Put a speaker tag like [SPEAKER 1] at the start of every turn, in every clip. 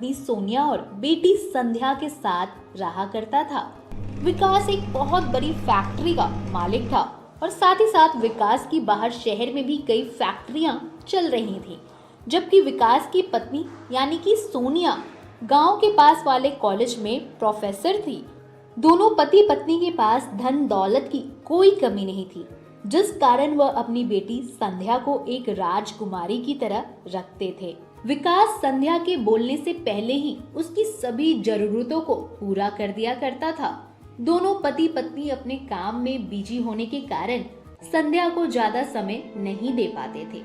[SPEAKER 1] पत्नी सोनिया और बेटी संध्या के साथ रहा करता था। विकास एक बहुत बड़ी फैक्ट्री का मालिक था और साथ ही साथ विकास की बाहर शहर में भी कई फैक्ट्रियां चल रही थी, जबकि विकास की पत्नी यानी कि सोनिया गांव के पास वाले कॉलेज में प्रोफेसर थी। दोनों पति पत्नी के पास धन दौलत की कोई कमी नहीं थी, जिस कारण वह अपनी बेटी संध्या को एक राजकुमारी की तरह रखते थे। विकास संध्या के बोलने से पहले ही उसकी सभी जरूरतों को पूरा कर दिया करता था। दोनों पति पत्नी अपने काम में बिजी होने के कारण संध्या को ज्यादा समय नहीं दे पाते थे।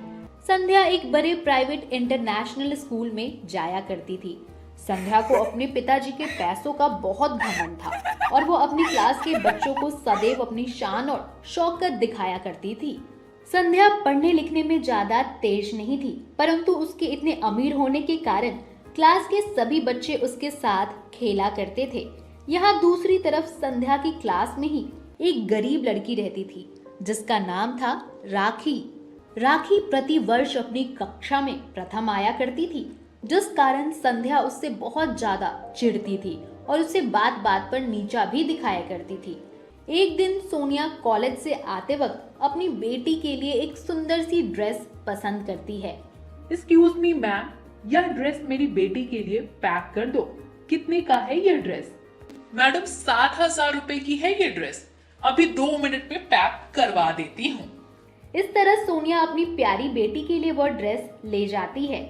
[SPEAKER 1] संध्या एक बड़े प्राइवेट इंटरनेशनल स्कूल में जाया करती थी। संध्या को अपने पिताजी के पैसों का बहुत घमंड था और वो अपनी क्लास के बच्चों को सदैव अपनी शान और शौकत दिखाया करती थी। संध्या पढ़ने लिखने में ज्यादा तेज नहीं थी, परंतु उसके इतने अमीर होने के कारण क्लास के सभी बच्चे उसके साथ खेला करते थे। यहाँ दूसरी तरफ संध्या की क्लास में ही एक गरीब लड़की रहती थी, जिसका नाम था राखी। राखी प्रति वर्ष अपनी कक्षा में प्रथम आया करती थी, जिस कारण संध्या उससे बहुत ज्यादा चिढ़ती थी और उसे बात बात पर नीचा भी दिखाया करती थी। एक दिन सोनिया कॉलेज से आते वक्त अपनी बेटी के लिए एक सुंदर सी ड्रेस पसंद करती है।
[SPEAKER 2] एक्सक्यूज मी मैम, यह ड्रेस मेरी बेटी के लिए पैक कर दो। कितने का है यह ड्रेस? मैडम 7,000 रुपए की है ये ड्रेस। अभी 2 मिनट में पैक करवा देती हूँ।
[SPEAKER 1] इस तरह सोनिया अपनी प्यारी बेटी के लिए वह ड्रेस ले जाती है।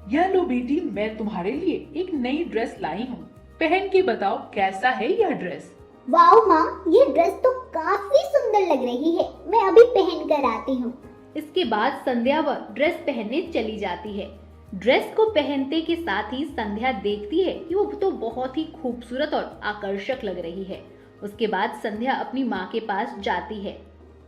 [SPEAKER 2] यह लो बेटी, मैं तुम्हारे लिए एक नई ड्रेस लाई हूँ, पहन के बताओ कैसा है यह ड्रेस।
[SPEAKER 3] वाओ माँ, ये ड्रेस तो काफी सुंदर लग रही है, मैं अभी पहन कर आती हूँ।
[SPEAKER 1] इसके बाद संध्या वह ड्रेस पहनने चली जाती है। ड्रेस को पहनते के साथ ही संध्या देखती है कि वो तो बहुत ही खूबसूरत और आकर्षक लग रही है। उसके बाद संध्या अपनी माँ के पास जाती है।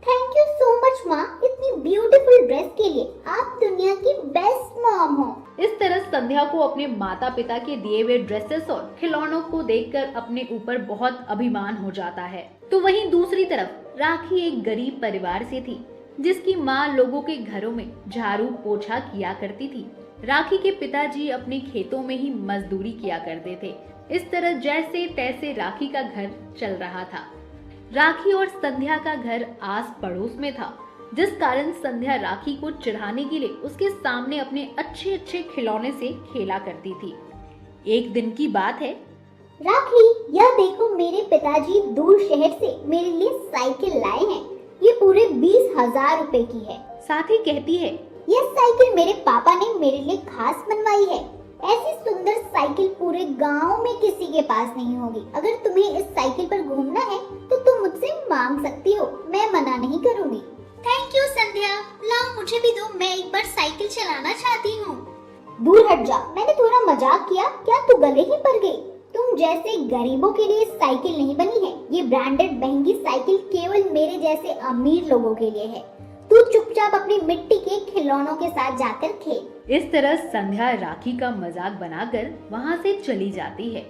[SPEAKER 3] थैंक यू सो मच माँ, इतनी ब्यूटीफुल ड्रेस के लिए। आप दुनिया की बेस्ट मॉम हो।
[SPEAKER 1] इस तरह संध्या को अपने माता पिता के दिए हुए ड्रेसेस और खिलौनों को देखकर अपने ऊपर बहुत अभिमान हो जाता है। तो वहीं दूसरी तरफ राखी एक गरीब परिवार से थी, जिसकी माँ लोगों के घरों में झाड़ू पोछा किया करती थी। राखी के पिताजी अपने खेतों में ही मजदूरी किया करते थे। इस तरह जैसे तैसे राखी का घर चल रहा था। राखी और संध्या का घर आस पड़ोस में था, जिस कारण संध्या राखी को चिढ़ाने के लिए उसके सामने अपने अच्छे अच्छे खिलौने से खेला करती थी। एक दिन की बात है।
[SPEAKER 3] राखी, यह देखो, मेरे पिताजी दूर शहर से मेरे लिए साइकिल लाए हैं। ये पूरे 20,000 रुपए की है।
[SPEAKER 1] साथ ही कहती है,
[SPEAKER 3] यह साइकिल मेरे पापा ने मेरे लिए खास बनवाई है। ऐसी सुंदर साइकिल पूरे गांव में किसी के पास नहीं होगी। अगर तुम्हें इस साइकिल पर घूमना है तो तुम मुझसे मांग सकती हो, मैं मना नहीं करूंगी।
[SPEAKER 4] थैंक यू संध्या, लाओ मुझे भी दो, मैं एक बार साइकिल चलाना चाहती हूँ।
[SPEAKER 3] दूर हट जा, मैंने थोड़ा मजाक किया, क्या तू गले ही पड़ गई? तुम जैसे गरीबों के लिए साइकिल नहीं बनी है। ये ब्रांडेड महंगी साइकिल केवल मेरे जैसे अमीर लोगों के लिए है। तू चुपचाप अपनी मिट्टी के खिलौनों के साथ जाकर खेल।
[SPEAKER 1] इस तरह संध्या राखी का मजाक बनाकर वहाँ से चली जाती है।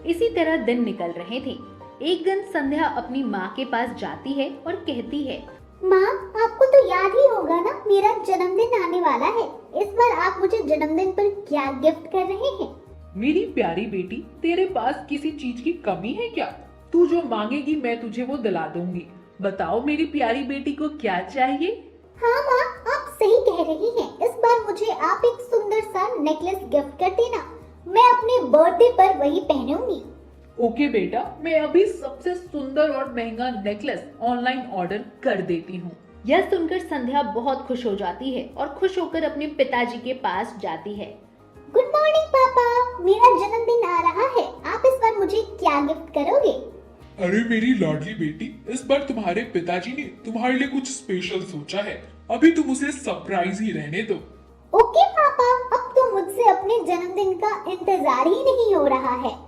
[SPEAKER 1] इसी तरह दिन निकल रहे थे। एक दिन संध्या अपनी माँ के पास जाती है और कहती है,
[SPEAKER 3] माँ, आपको तो याद ही होगा ना, मेरा जन्मदिन आने वाला है। इस बार आप मुझे जन्मदिन पर क्या गिफ्ट कर रहे हैं?
[SPEAKER 2] मेरी प्यारी बेटी, तेरे पास किसी चीज की कमी है क्या? तू जो मांगेगी मैं तुझे वो दिला दूंगी। बताओ मेरी प्यारी बेटी को क्या चाहिए?
[SPEAKER 3] हाँ माँ, आप सही कह रही हैं। इस बार मुझे आप एक सुंदर सा नेकलेस गिफ्ट कर देना। मैं अपने बर्थडे पर वही पहनूंगी।
[SPEAKER 2] ओके बेटा, मैं अभी सबसे सुंदर और महंगा नेकलेस ऑनलाइन ऑर्डर कर देती हूँ।
[SPEAKER 1] यह सुनकर संध्या बहुत खुश हो जाती है और खुश होकर अपने पिताजी के पास जाती है।
[SPEAKER 3] गुड मॉर्निंग पापा, मेरा जन्मदिन आ रहा है। आप इस बार मुझे क्या गिफ्ट करोगे?
[SPEAKER 5] अरे मेरी लाडली बेटी, इस बार तुम्हारे पिताजी ने तुम्हारे लिए कुछ स्पेशल सोचा है। अभी तुम उसे सरप्राइज ही रहने दो।
[SPEAKER 3] ओके पापा, अब तो मुझसे अपने जन्मदिन का इंतजार ही नहीं हो रहा है।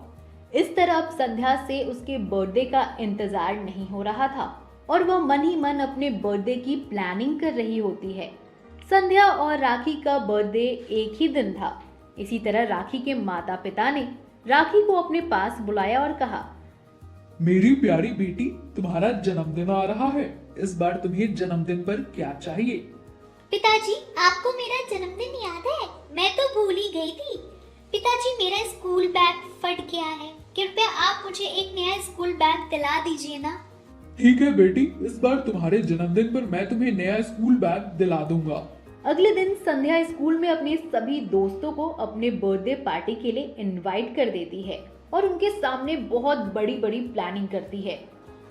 [SPEAKER 1] इस तरह अब संध्या से उसके बर्थडे का इंतजार नहीं हो रहा था और वह मन ही मन अपने बर्थडे की प्लानिंग कर रही होती है। संध्या और राखी का बर्थडे एक ही दिन था। इसी तरह राखी के माता पिता ने राखी को अपने पास बुलाया और कहा,
[SPEAKER 5] मेरी प्यारी बेटी, तुम्हारा जन्मदिन आ रहा है। इस बार तुम्हें जन्मदिन पर क्या चाहिए?
[SPEAKER 4] पिताजी, आपको मेरा जन्मदिन याद है? मैं तो भूल ही गई थी। पिताजी, मेरा स्कूल बैग फट गया है। कृपया आप मुझे एक नया स्कूल बैग दिला दीजिए ना।
[SPEAKER 5] ठीक है बेटी, इस बार तुम्हारे जन्मदिन पर मैं तुम्हें नया स्कूल बैग दिला दूंगा।
[SPEAKER 1] अगले दिन संध्या स्कूल में अपने सभी दोस्तों को अपने बर्थडे पार्टी के लिए इनवाइट कर देती है और उनके सामने बहुत बड़ी बड़ी प्लानिंग करती है।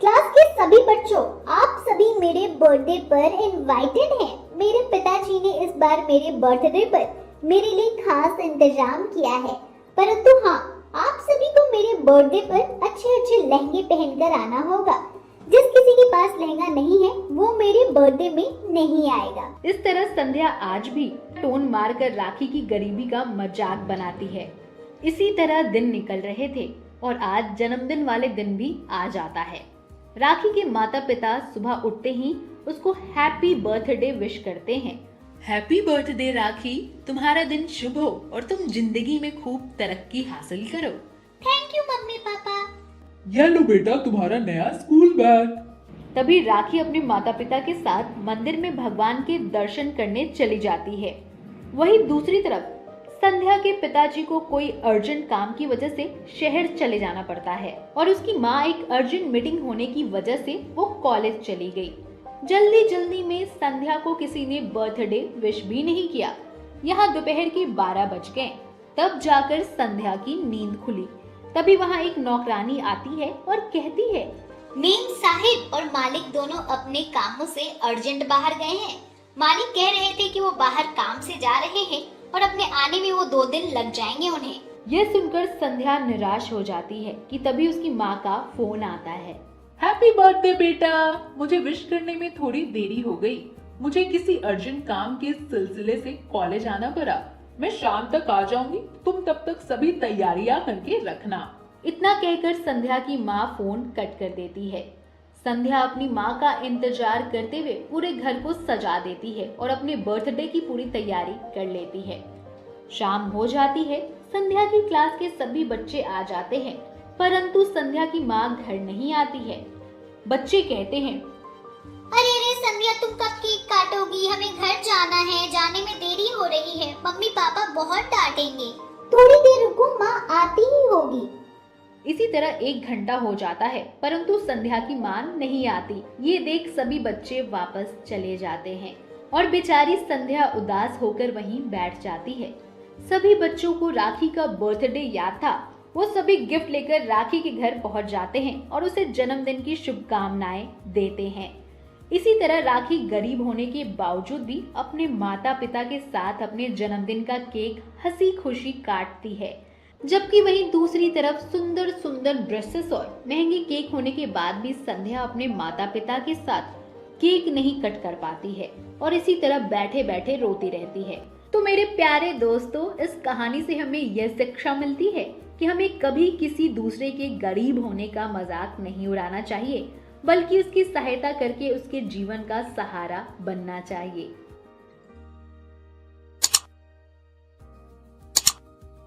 [SPEAKER 3] क्लास के सभी बच्चों, आप सभी मेरे बर्थडे पर इनवाइटेड हैं। मेरे पिताजी ने इस बार मेरे बर्थडे पर मेरे लिए खास इंतजाम किया है, परंतु हाँ, आप सभी को मेरे बर्थडे पर अच्छे अच्छे लहंगे पहनकर आना होगा। जिस किसी के पास लहंगा नहीं है वो मेरे बर्थडे में नहीं आएगा।
[SPEAKER 1] इस तरह संध्या आज भी टोन मारकर राखी की गरीबी का मजाक बनाती है। इसी तरह दिन निकल रहे थे और आज जन्मदिन वाले दिन भी आ जाता है। राखी के माता पिता सुबह उठते ही उसको हैप्पी बर्थडे विश करते हैं। हैप्पी बर्थडे राखी, तुम्हारा दिन शुभ हो और तुम जिंदगी में खूब तरक्की हासिल करो।
[SPEAKER 4] Thank you mummy papa.
[SPEAKER 5] यह लो बेटा तुम्हारा नया स्कूल बैग।
[SPEAKER 1] तभी राखी अपने माता पिता के साथ मंदिर में भगवान के दर्शन करने चली जाती है। वहीं दूसरी तरफ संध्या के पिताजी को कोई अर्जेंट काम की वजह से शहर चले जाना पड़ता है और उसकी माँ एक अर्जेंट मीटिंग होने की वजह से वो कॉलेज चली गई। जल्दी जल्दी में संध्या को किसी ने बर्थडे विश भी नहीं किया। यहाँ दोपहर के 12 बज गए। तब जाकर संध्या की नींद खुली। तभी वहाँ एक नौकरानी आती है और कहती है,
[SPEAKER 4] मेम साहिब और मालिक दोनों अपने कामों से अर्जेंट बाहर गए हैं। मालिक कह रहे थे कि वो बाहर काम से जा रहे हैं और अपने आने में वो 2 दिन लग जाएंगे उन्हें।
[SPEAKER 1] यह सुनकर संध्या निराश हो जाती है कि तभी उसकी माँ का फोन आता है।
[SPEAKER 2] हैप्पी बर्थडे बेटा, मुझे विश करने में थोड़ी देरी हो गई। मुझे किसी अर्जेंट काम के सिलसिले से कॉलेज आना पड़ा। मैं शाम तक आ जाऊंगी, तुम तब तक सभी तैयारियां करके रखना।
[SPEAKER 1] इतना कहकर संध्या की माँ फोन कट कर देती है। संध्या अपनी माँ का इंतजार करते हुए पूरे घर को सजा देती है और अपने बर्थडे की पूरी तैयारी कर लेती है। शाम हो जाती है। संध्या की क्लास के सभी बच्चे आ जाते हैं, परंतु संध्या की माँ घर नहीं आती है। बच्चे कहते हैं,
[SPEAKER 4] अरे रे संध्या, तुम कब केक काटोगी? हमें घर जाना है, जाने में देरी हो रही है। मम्मी पापा बहुत डांटेंगे।
[SPEAKER 3] थोड़ी देर रुको, माँ आती ही होगी।
[SPEAKER 1] इसी तरह 1 घंटा हो जाता है, परंतु संध्या की माँ नहीं आती। ये देख सभी बच्चे वापस चले जाते हैं और बेचारी संध्या उदास होकर वहीं बैठ जाती है। सभी बच्चों को राखी का बर्थडे याद था। वो सभी गिफ्ट लेकर राखी के घर पहुंच जाते हैं और उसे जन्मदिन की शुभकामनाएं देते हैं। इसी तरह राखी गरीब होने के बावजूद भी अपने माता पिता के साथ अपने जन्मदिन का केक हंसी खुशी काटती है, जबकि वहीं दूसरी तरफ सुंदर सुंदर ड्रेसेस और महंगे केक होने के बाद भी संध्या अपने माता पिता के साथ केक नहीं कट कर पाती है और इसी तरह बैठे बैठे रोती रहती है। तो मेरे प्यारे दोस्तों, इस कहानी से हमें यह शिक्षा मिलती है कि हमें कभी किसी दूसरे के गरीब होने का मजाक नहीं उड़ाना चाहिए, बल्कि उसकी सहायता करके उसके जीवन का सहारा बनना चाहिए।